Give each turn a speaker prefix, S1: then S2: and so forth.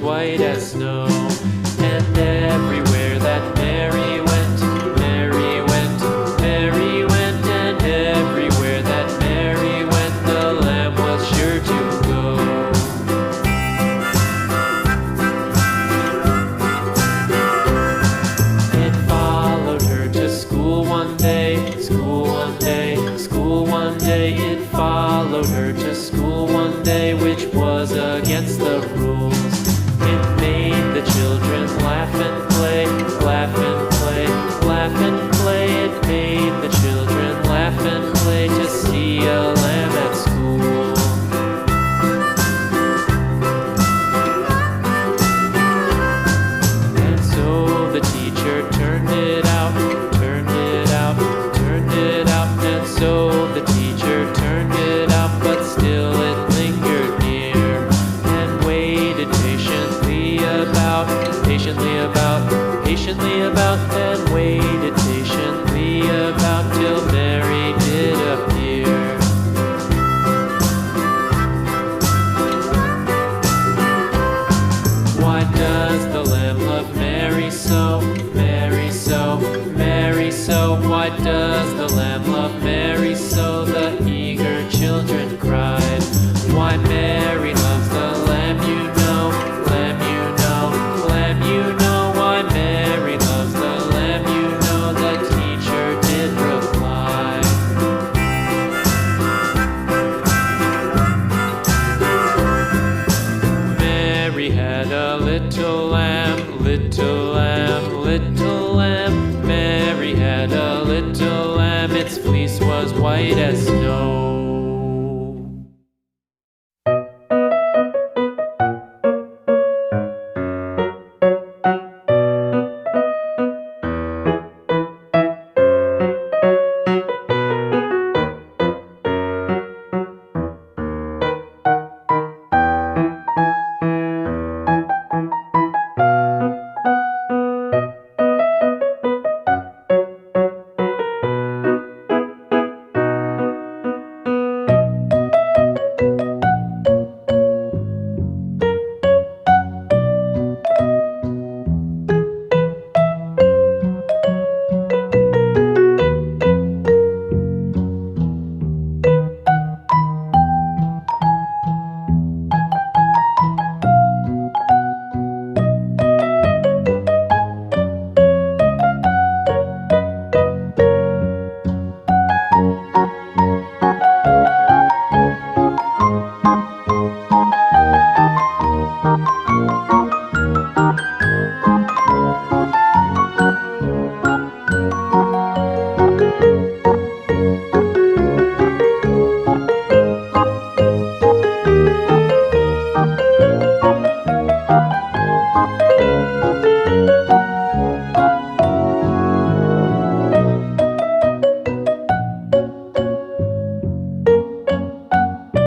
S1: white as snow. And everywhere that Mary went, Mary went, Mary went, and everywhere that Mary went, the lamb was sure to go. It followed her to school one day, school one day, school one day. It followed her to school one day, which was against the rules. It made the children laugh and play, laugh and play, laugh and play. It made the children laugh and play to see a lamb at school. And so the teacher turned it out, turned it out, turned it out. And so the teacher turned it out, but still it lingered near and waited patiently about, and waited patiently about till Mary did appear. Why does the lamb love Mary so, Mary so, Mary so? Why does the lamb love Mary so? The eager children cried. Why Mary loves the lamb, you know, lamb, you know, lamb, you know. Why Mary loves the lamb, you know, the teacher did reply. Mary had a little lamb, little lamb, little lamb. Mary had a little lamb, its fleece was white as snow.